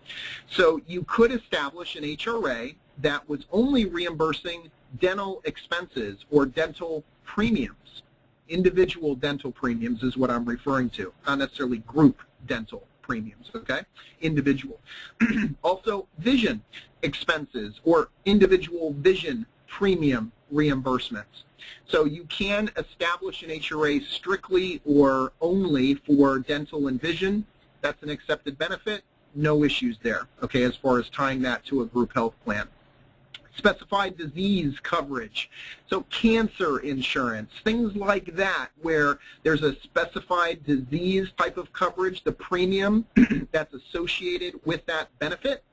So you could establish an HRA that was only reimbursing dental expenses or dental premiums. Individual dental premiums is what I'm referring to, not necessarily group dental premiums, okay? Individual. Also, vision expenses or individual vision premium reimbursements. So you can establish an HRA strictly or only for dental and vision. That's an accepted benefit. No issues there, okay, as far as tying that to a group health plan. Specified disease coverage, so cancer insurance, things like that, where there's a specified disease type of coverage, the premium that's associated with that benefit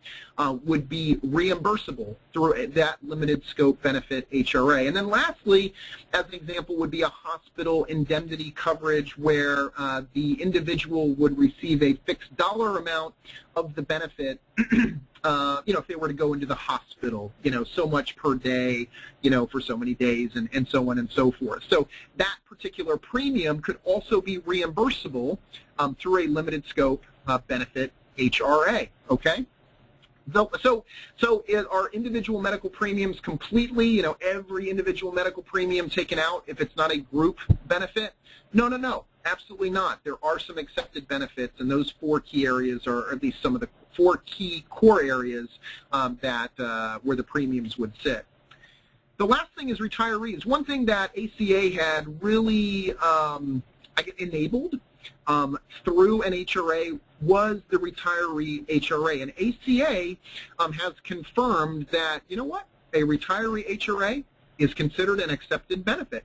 would be reimbursable through that limited scope benefit HRA. And then lastly, as an example, would be a hospital indemnity coverage where the individual would receive a fixed dollar amount of the benefit if they were to go into the hospital, so much per day, for so many days and so on and so forth. So that particular premium could also be reimbursable through a limited scope benefit HRA, okay? So are individual medical premiums completely, every individual medical premium taken out if it's not a group benefit? No, absolutely not. There are some accepted benefits, and those 4 key areas are at least some of the 4 key core areas where the premiums would sit. The last thing is retirees. One thing that ACA had really enabled through an HRA was the retiree HRA. And ACA has confirmed that, a retiree HRA is considered an accepted benefit.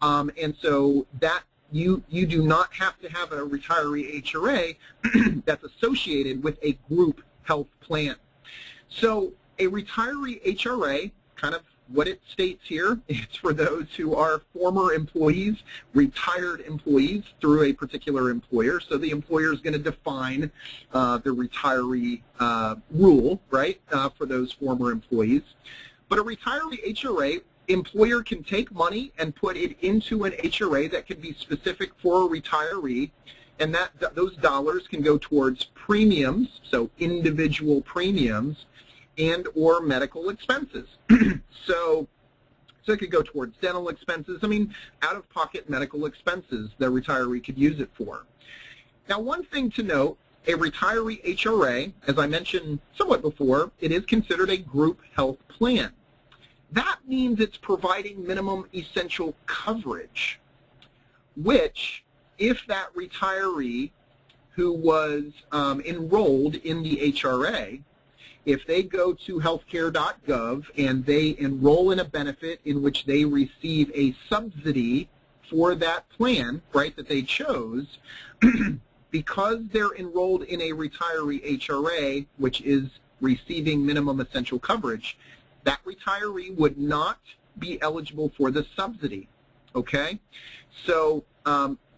And so that you do not have to have a retiree HRA that's associated with a group health plan. So a retiree HRA, kind of what it states here, it's for those who are former employees, retired employees through a particular employer. So the employer is going to define the retiree rule, right, for those former employees. But a retiree HRA, employer can take money and put it into an HRA that can be specific for a retiree, and those dollars can go towards premiums, so individual premiums, and or medical expenses. So it could go towards dental expenses. Out-of-pocket medical expenses the retiree could use it for. Now, one thing to note, a retiree HRA, as I mentioned somewhat before, it is considered a group health plan. That means it's providing minimum essential coverage, which, if that retiree who was enrolled in the HRA, if they go to healthcare.gov and they enroll in a benefit in which they receive a subsidy for that plan, right, that they chose, because they're enrolled in a retiree HRA, which is receiving minimum essential coverage, that retiree would not be eligible for the subsidy, okay? So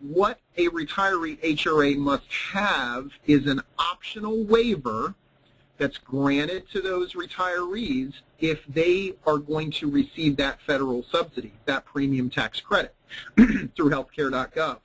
what a retiree HRA must have is an optional waiver that's granted to those retirees if they are going to receive that federal subsidy, that premium tax credit through healthcare.gov.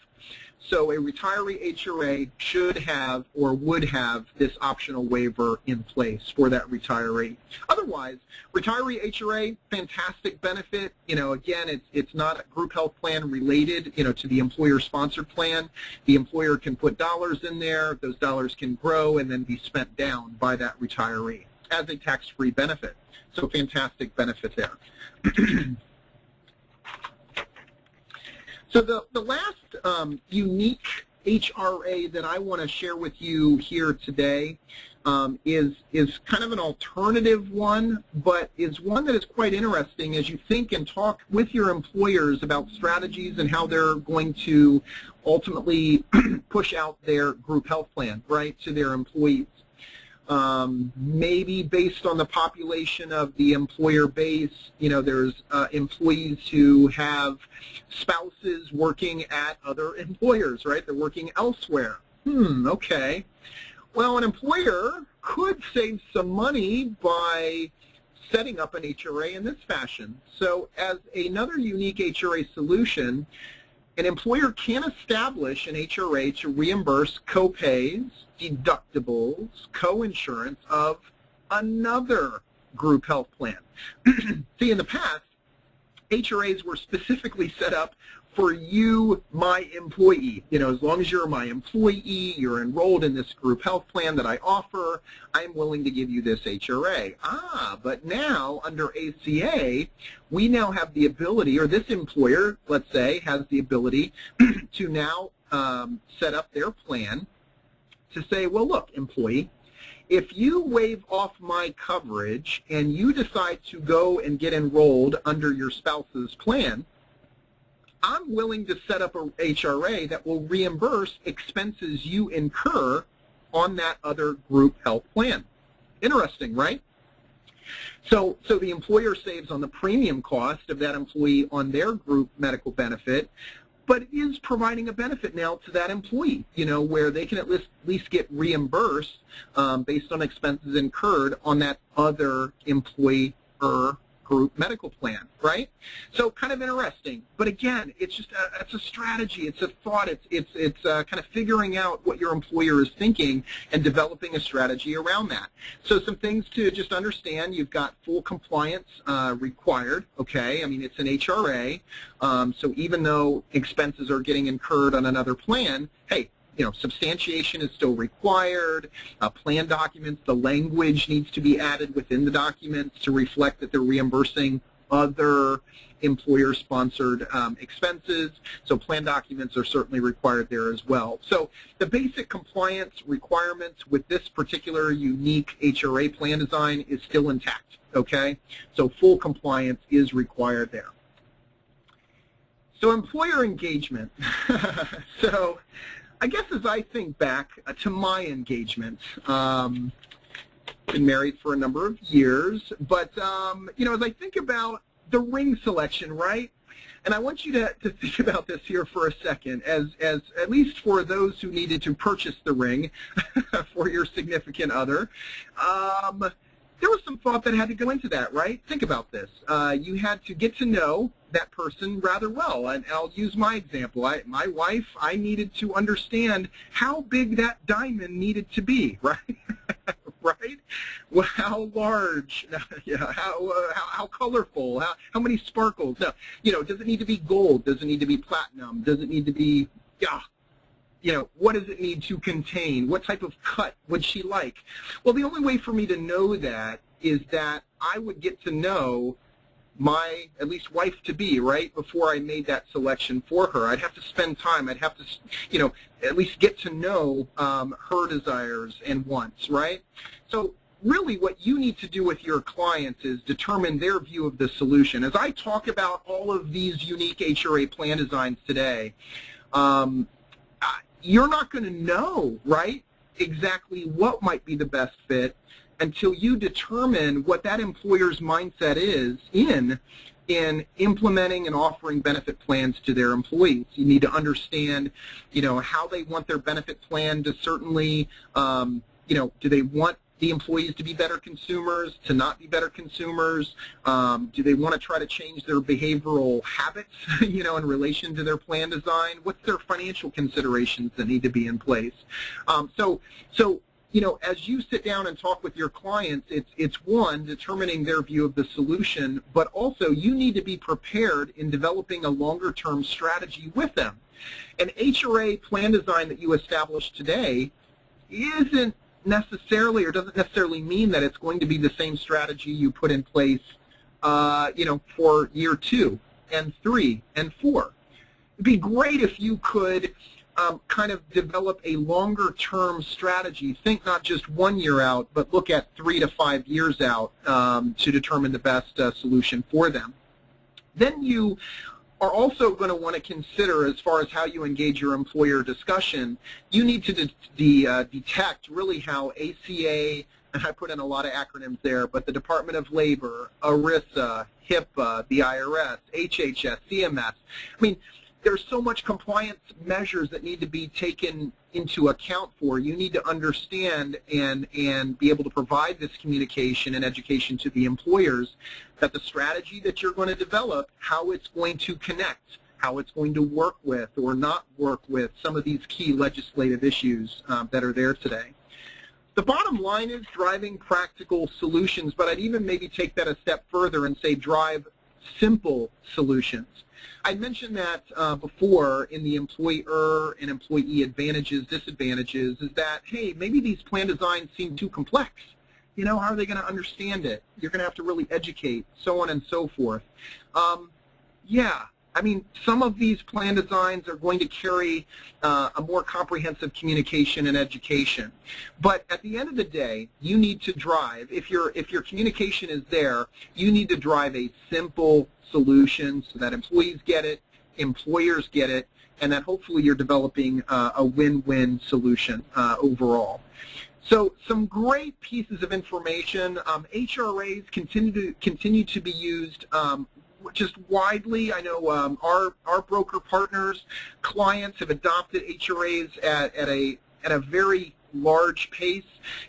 So a retiree HRA should have or would have this optional waiver in place for that retiree. Otherwise, retiree HRA, fantastic benefit. Again, it's not a group health plan related, to the employer-sponsored plan. The employer can put dollars in there. Those dollars can grow and then be spent down by that retiree as a tax-free benefit. So fantastic benefit there. So the last unique HRA that I want to share with you here today is kind of an alternative one, but is one that is quite interesting as you think and talk with your employers about strategies and how they're going to ultimately push out their group health plan, right, to their employees. Maybe based on the population of the employer base, there's employees who have spouses working at other employers, right? They're working elsewhere. Okay. Well, an employer could save some money by setting up an HRA in this fashion. So as another unique HRA solution, an employer can establish an HRA to reimburse co-pays, deductibles, co-insurance of another group health plan. See, in the past, HRAs were specifically set up for you, my employee. As long as you're my employee, you're enrolled in this group health plan that I offer, I'm willing to give you this HRA. But now under ACA, we now have the ability, or this employer, let's say, has the ability to now set up their plan to say, well, look, employee, if you waive off my coverage and you decide to go and get enrolled under your spouse's plan, I'm willing to set up a HRA that will reimburse expenses you incur on that other group health plan. Interesting, right? So the employer saves on the premium cost of that employee on their group medical benefit, but it is providing a benefit now to that employee, where they can at least get reimbursed based on expenses incurred on that other employer group medical plan, right? So kind of interesting. But again, it's just it's a strategy, it's a thought, it's kind of figuring out what your employer is thinking and developing a strategy around that. So some things to just understand: you've got full compliance required. Okay, I mean it's an HRA, so even though expenses are getting incurred on another plan, hey, substantiation is still required. Plan documents, the language needs to be added within the documents to reflect that they're reimbursing other employer-sponsored expenses. So plan documents are certainly required there as well. So the basic compliance requirements with this particular unique HRA plan design is still intact, okay? So full compliance is required there. So employer engagement. So I guess as I think back to my engagements, been married for a number of years, but as I think about the ring selection, right? And I want you to think about this here for a second, as at least for those who needed to purchase the ring for your significant other. There was some thought that had to go into that, right? Think about this. You had to get to know that person rather well. And I'll use my example. My wife, I needed to understand how big that diamond needed to be, right? Right? Well, how large? How colorful? How many sparkles? Now, does it need to be gold? Does it need to be platinum? Does it need to be, what does it need to contain? What type of cut would she like? Well, the only way for me to know that is that I would get to know my, at least wife-to-be, right, before I made that selection for her. I'd have to spend time. I'd have to, at least get to know her desires and wants, right? So really what you need to do with your clients is determine their view of the solution. As I talk about all of these unique HRA plan designs today, you're not going to know, right, exactly what might be the best fit until you determine what that employer's mindset is in implementing and offering benefit plans to their employees. You need to understand, how they want their benefit plan to certainly, do they want the employees to be better consumers, to not be better consumers? Do they want to try to change their behavioral habits, in relation to their plan design? What's their financial considerations that need to be in place? As you sit down and talk with your clients, it's one, determining their view of the solution, but also you need to be prepared in developing a longer-term strategy with them. An HRA plan design that you establish today isn't necessarily, or doesn't necessarily mean that it's going to be the same strategy you put in place, for year 2 and 3 and 4. It'd be great if you could kind of develop a longer-term strategy. Think not just 1 year out, but look at 3 to 5 years out to determine the best solution for them. Then you are also going to want to consider, as far as how you engage your employer discussion, you need to detect really how ACA, and I put in a lot of acronyms there, but the Department of Labor, ERISA, HIPAA, the IRS, HHS, CMS. I mean, there's so much compliance measures that need to be taken into account for. You need to understand and be able to provide this communication and education to the employers that the strategy that you're going to develop, how it's going to connect, how it's going to work with or not work with some of these key legislative issues that are there today. The bottom line is driving practical solutions, but I'd even maybe take that a step further and say drive simple solutions. I mentioned that before in the employer and employee advantages, disadvantages, is that, hey, maybe these plan designs seem too complex. You know, how are they going to understand it? You're going to have to really educate, so on and so forth. Yeah, I mean, some of these plan designs are going to carry a more comprehensive communication and education. But at the end of the day, you need to drive, if your communication is there, you need to drive a simple solution so that employees get it, employers get it, and that hopefully you're developing a win-win solution overall. So some great pieces of information. HRAs continue to be used just widely. I know our broker partners, clients have adopted HRAs at a very large pace,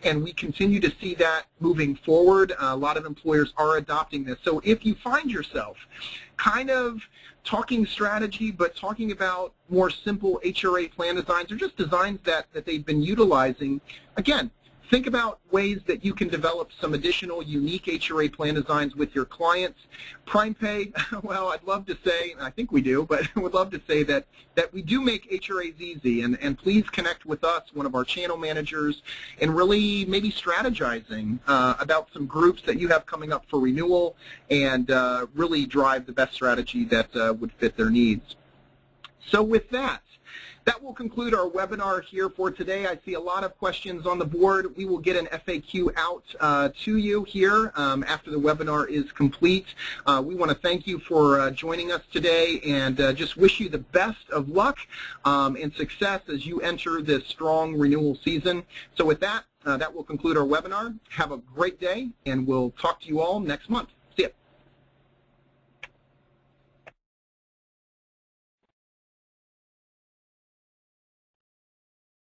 and we continue to see that moving forward. A lot of employers are adopting this. So if you find yourself kind of talking strategy but talking about more simple HRA plan designs or just designs that they've been utilizing, again, think about ways that you can develop some additional unique HRA plan designs with your clients. PrimePay, well, I'd love to say, I think we do, but I would love to say that we do make HRAs easy, and please connect with us, one of our channel managers, and really maybe strategizing about some groups that you have coming up for renewal and really drive the best strategy that would fit their needs. So with that will conclude our webinar here for today. I see a lot of questions on the board. We will get an FAQ out to you here after the webinar is complete. We want to thank you for joining us today and just wish you the best of luck and success as you enter this strong renewal season. So with that, that will conclude our webinar. Have a great day, and we'll talk to you all next month.